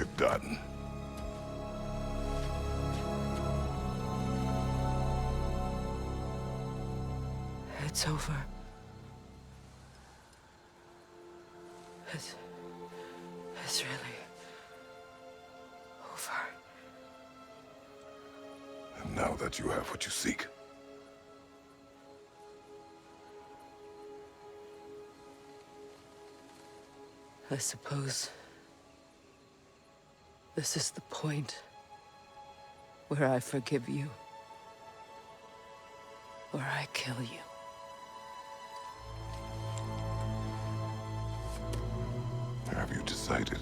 it done? It's over. It's really over. And now that you have what you seek, I suppose this is the point where I forgive you, or I kill you. have you decided?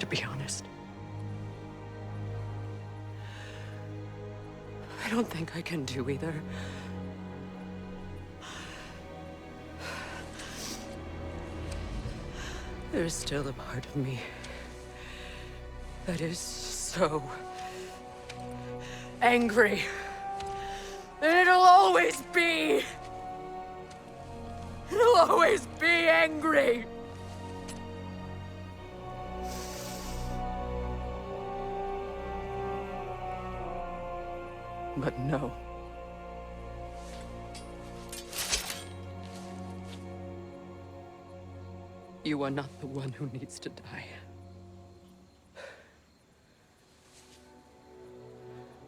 To be honest, I don't think I can do either. There's still a part of me that is so angry. And it'll always be. It'll always be angry. But no. You are not the one who needs to die.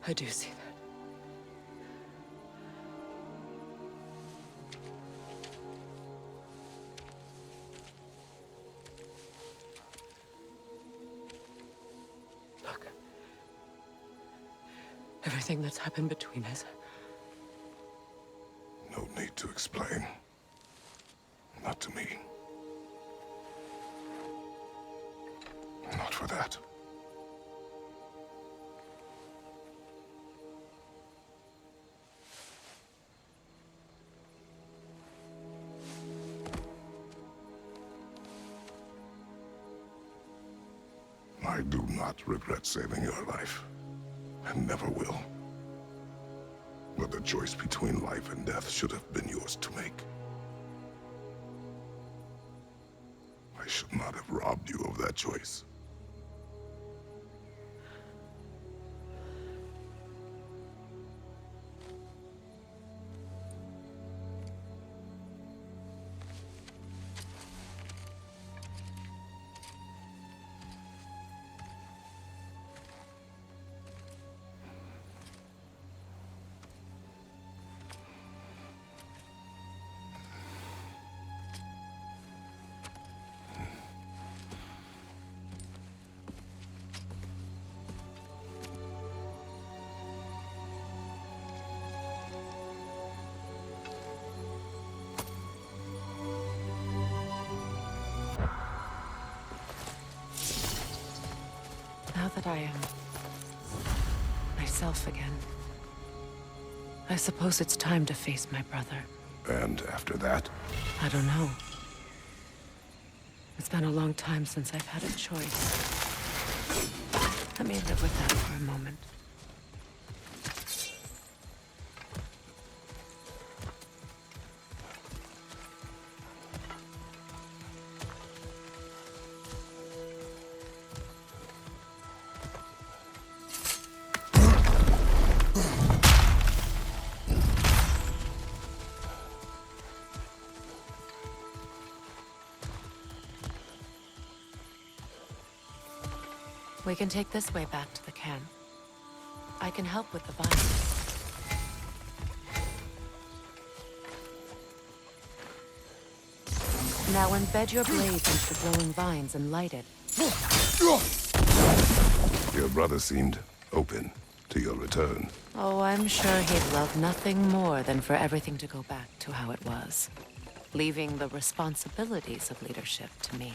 I do see that. Look. Everything that's happened between us. No need to explain. Not to me. Not for that. I do not regret saving your life, and never will. But the choice between life and death should have been yours to make. I should not have robbed you of that choice. Now that I am myself again, I suppose it's time to face my brother. And after that? I don't know. It's been a long time since I've had a choice. Let me live with that for a moment. We can take this way back to the camp. I can help with the vines. Now embed your blades into the glowing vines and light it. Your brother seemed open to your return. Oh, I'm sure he'd love nothing more than for everything to go back to how it was, leaving the responsibilities of leadership to me.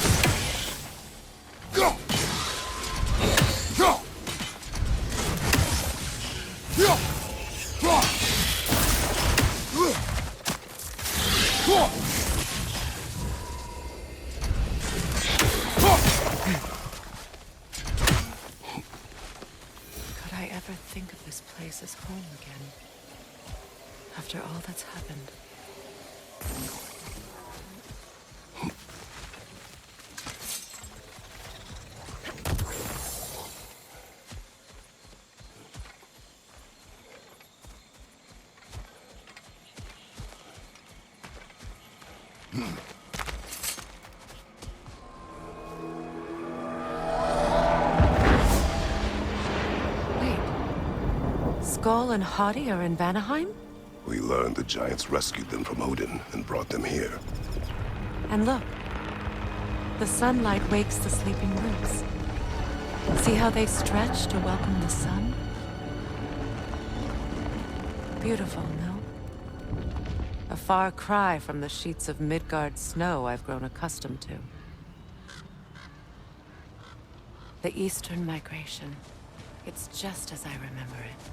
Could I ever think of this place as home again? After all that's happened. Skull and Hati are in Vanaheim? We learned the giants rescued them from Odin and brought them here. And look. The sunlight wakes the sleeping roots. See how they stretch to welcome the sun? Beautiful, no? A far cry from the sheets of Midgard snow I've grown accustomed to. The Eastern Migration. It's just as I remember it.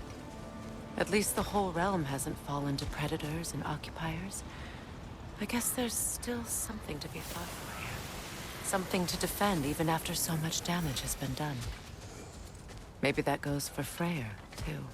At least the whole realm hasn't fallen to predators and occupiers. I guess there's still something to be fought for here. Something to defend even after so much damage has been done. Maybe that goes for Freyr, too.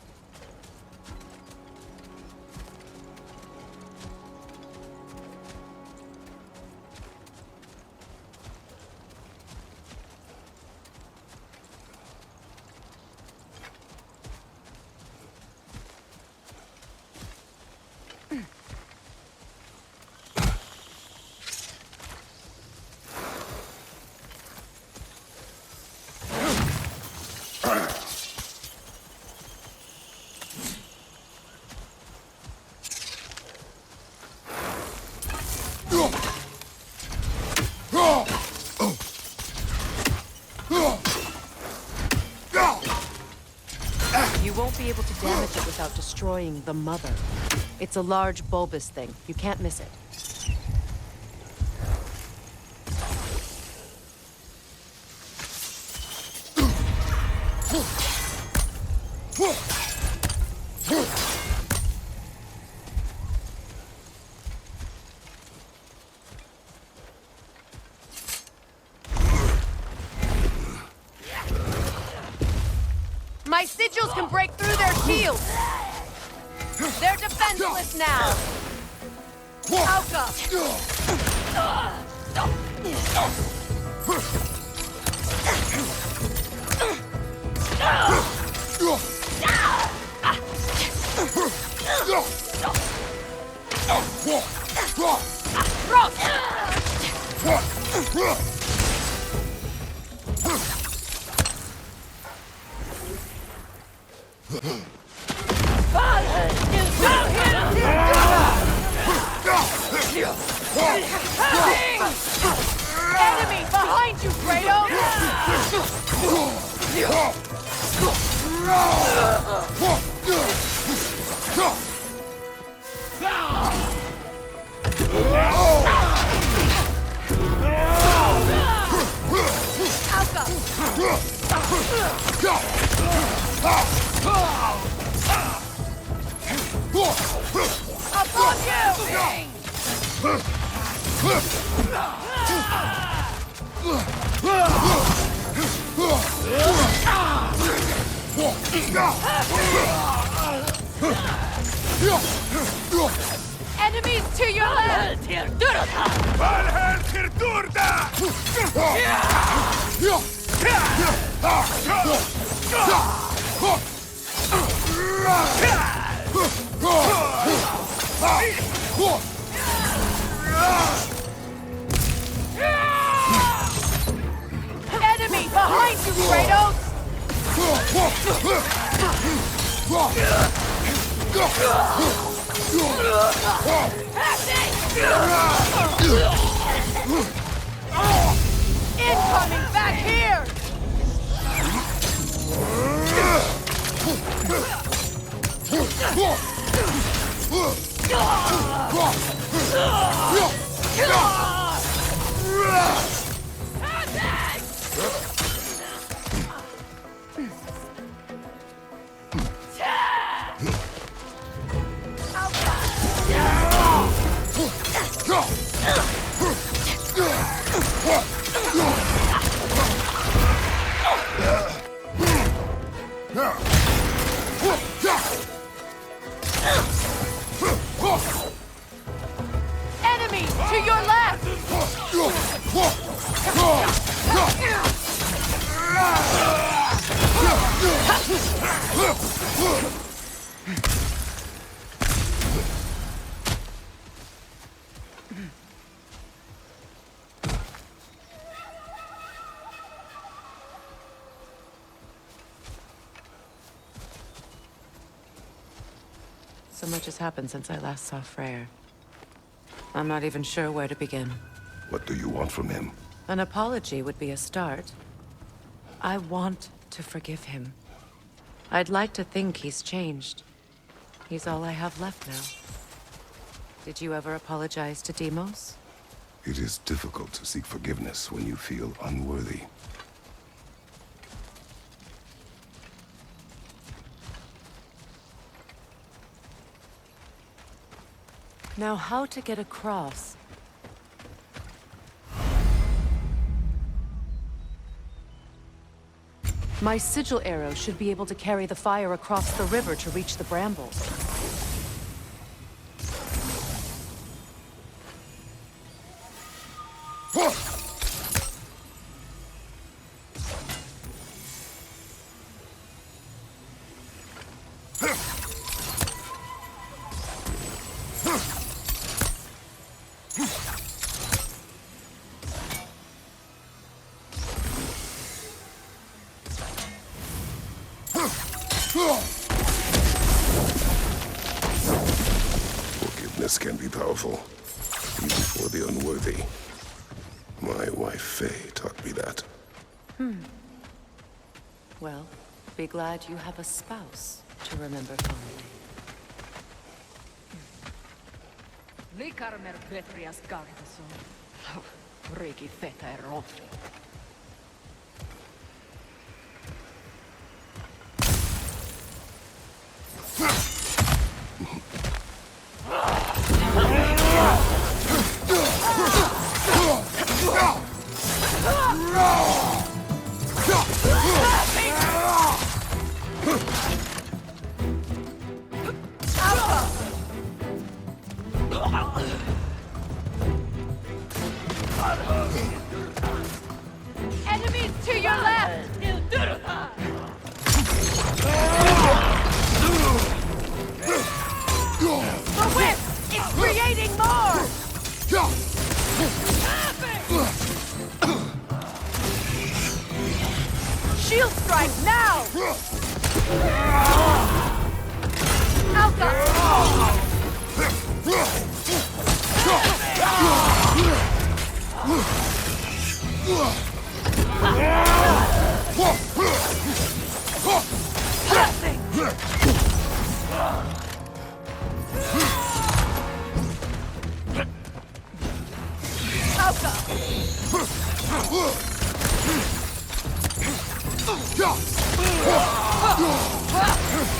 You won't be able to damage it without destroying the mother. It's a large bulbous thing. You can't miss it. My sigils can break through their shields! They're defenseless now! Alka! Brok! Enemy behind you, Kratos! Above you! Enemies to your left! Enemy behind you, Kratos! Incoming back here! Enemies to your left! So much has happened since I last saw Freyr. I'm not even sure where to begin. What do you want from him? An apology would be a start. I want to forgive him. I'd like to think he's changed. He's all I have left now. Did you ever apologize to Deimos? It is difficult to seek forgiveness when you feel unworthy. Now, how to get across? My sigil arrow should be able to carry the fire across the river to reach the brambles. Forgiveness can be powerful, even for the unworthy. My wife, Faye, taught me that. Well, be glad you have a spouse to remember fondly. Likarmer Petrias Gardason. Riki Feta Rofi. Enemies to your left! The whip! It's creating more! Shield strike now! Alka!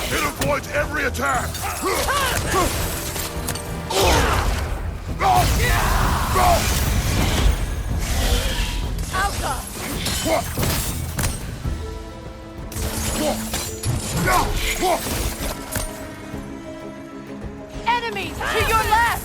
It avoids every attack! Enemies to your left!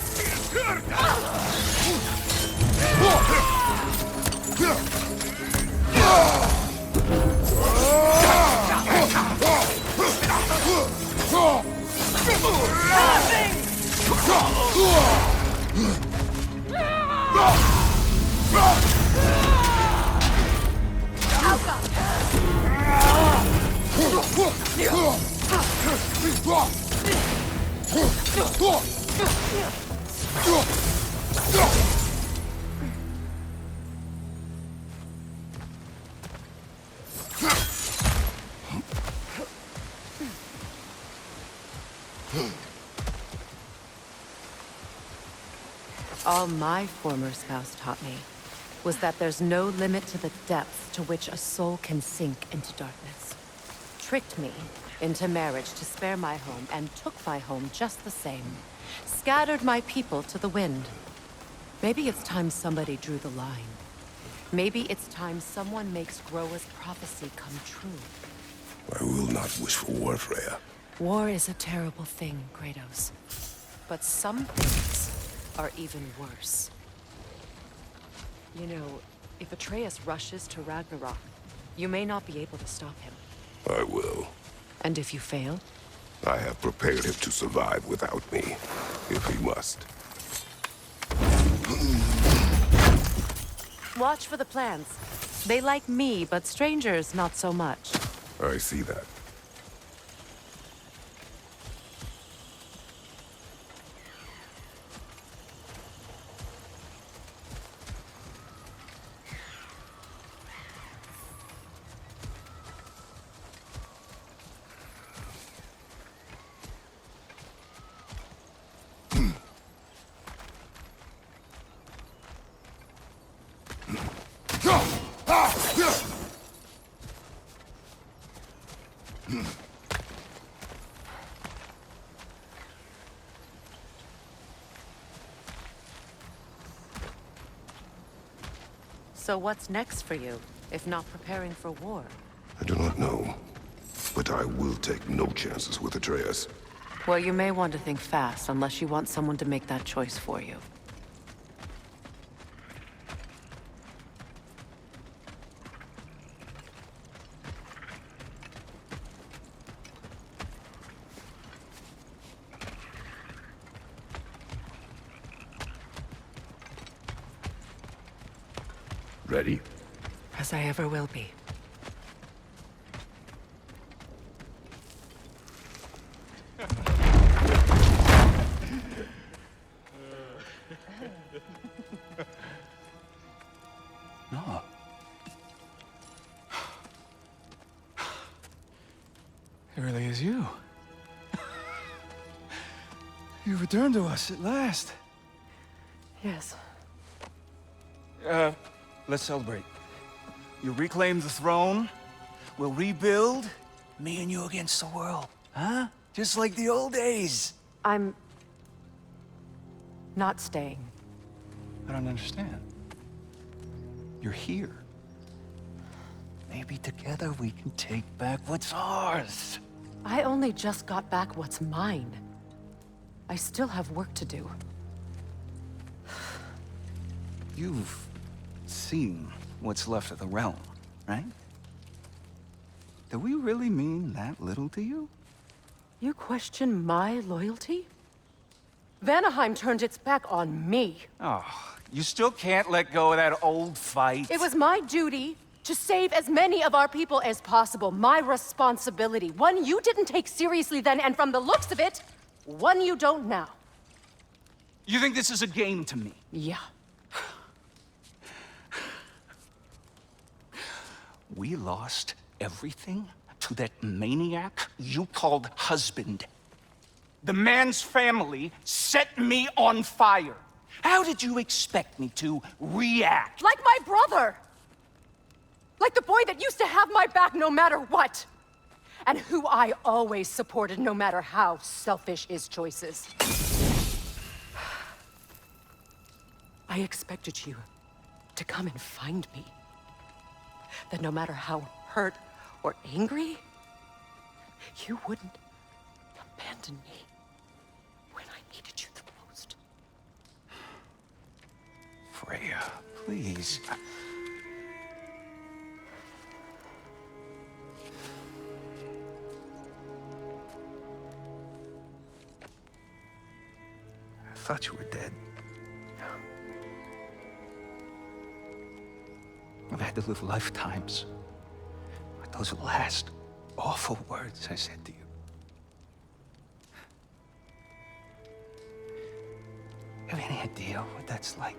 All my former spouse taught me was that there's no limit to the depth to which a soul can sink into darkness. Tricked me into marriage to spare my home and took my home just the same. Scattered my people to the wind. Maybe it's time somebody drew the line. Maybe it's time someone makes Groa's prophecy come true. I will not wish for war, Freya. War is a terrible thing, Kratos. But some things are even worse. You know, if Atreus rushes to Ragnarok, you may not be able to stop him. I will. And if you fail? I have prepared him to survive without me, if he must. Watch for the plants. They like me, but strangers not so much. I see that. So what's next for you, if not preparing for war? I do not know, but I will take no chances with Atreus. Well, you may want to think fast, unless you want someone to make that choice for you. Ready? As I ever will be. No. It really is you. You returned to us at last. Yes. Let's celebrate. You reclaim the throne. We'll rebuild. Me and you against the world. Huh? Just like the old days. I'm... not staying. I don't understand. You're here. Maybe together we can take back what's ours. I only just got back what's mine. I still have work to do. You've seen what's left of the realm, right? Do we really mean that little to you? You question my loyalty? Vanaheim turned its back on me. Oh, you still can't let go of that old fight. It was my duty to save as many of our people as possible. My responsibility. One you didn't take seriously then, and from the looks of it, one you don't now. You think this is a game to me? Yeah. We lost everything to that maniac you called husband. The man's family set me on fire. How did you expect me to react? Like my brother! Like the boy that used to have my back no matter what! And who I always supported no matter how selfish his choices. I expected you to come and find me. That no matter how hurt or angry, you wouldn't abandon me when I needed you the most. Freya, please. I thought you were dead. I've had to live lifetimes with those last awful words I said to you. You have any idea what that's like?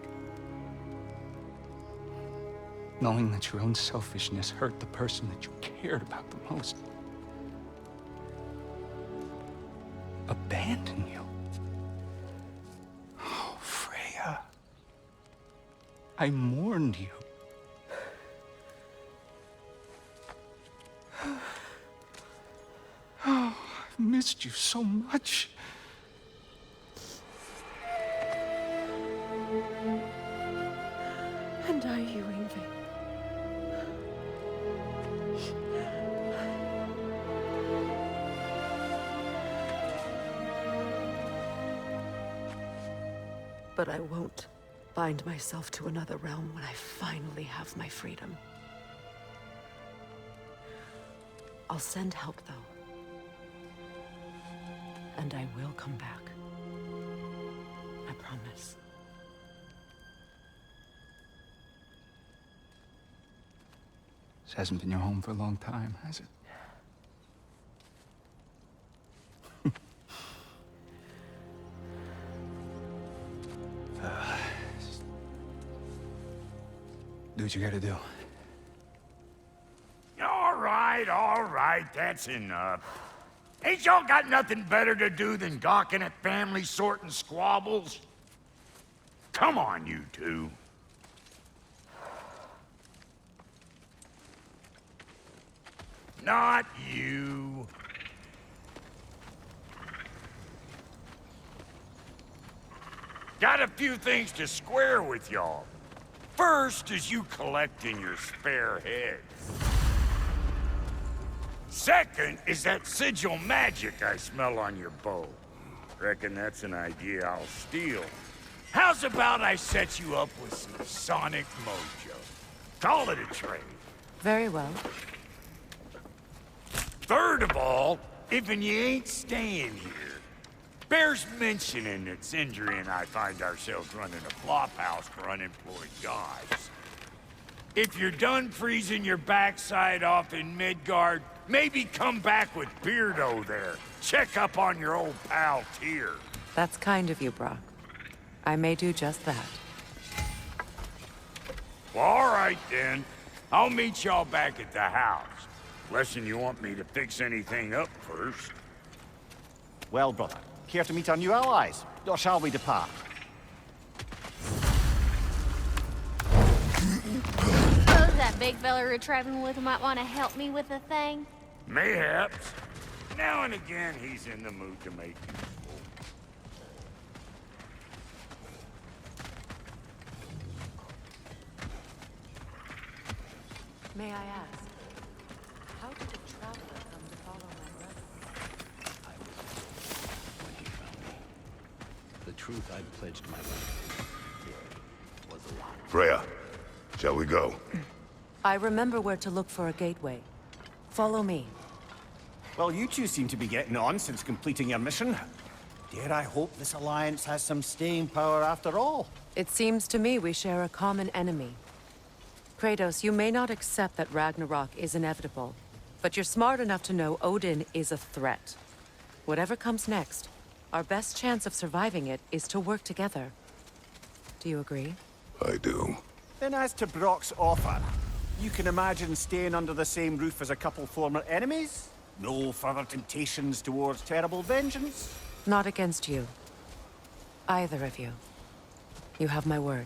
Knowing that your own selfishness hurt the person that you cared about the most. Abandon you. Oh, Freya. I mourned you. Oh, I've missed you so much. And are you Yngvi? But I won't bind myself to another realm when I finally have my freedom. I'll send help, though. And I will come back. I promise. This hasn't been your home for a long time, has it? Do what you gotta do. All right, that's enough. Ain't y'all got nothing better to do than gawking at family sorting squabbles? Come on, you two. Not you. Got a few things to square with y'all. First is you collecting your spare heads. Second is that sigil magic I smell on your bow. Reckon that's an idea I'll steal. How's about I set you up with some sonic mojo? Call it a trade. Very well. Third of all, if you ain't staying here, bears mentioning that Sindri and I find ourselves running a flophouse for unemployed gods. If you're done freezing your backside off in Midgard, maybe come back with Beardo there. Check up on your old pal Tyr. That's kind of you, Brok. I may do just that. Well, all right then. I'll meet y'all back at the house. Unless you want me to fix anything up first. Well, brother, care to meet our new allies? Or shall we depart? Suppose that big fella we're traveling with might want to help me with a thing? Mayhaps. Now and again, he's in the mood to make useful. May I ask, how did a traveler come to follow my brother? I was when he found me. The truth I'd pledged my life to was a lie. Freya, shall we go? I remember where to look for a gateway. Follow me. Well, you two seem to be getting on since completing your mission. Dare I hope this alliance has some staying power after all? It seems to me we share a common enemy. Kratos, you may not accept that Ragnarok is inevitable, but you're smart enough to know Odin is a threat. Whatever comes next, our best chance of surviving it is to work together. Do you agree? I do. Then as to Brok's offer, you can imagine staying under the same roof as a couple former enemies? No further temptations towards terrible vengeance? Not against you. Either of you. You have my word.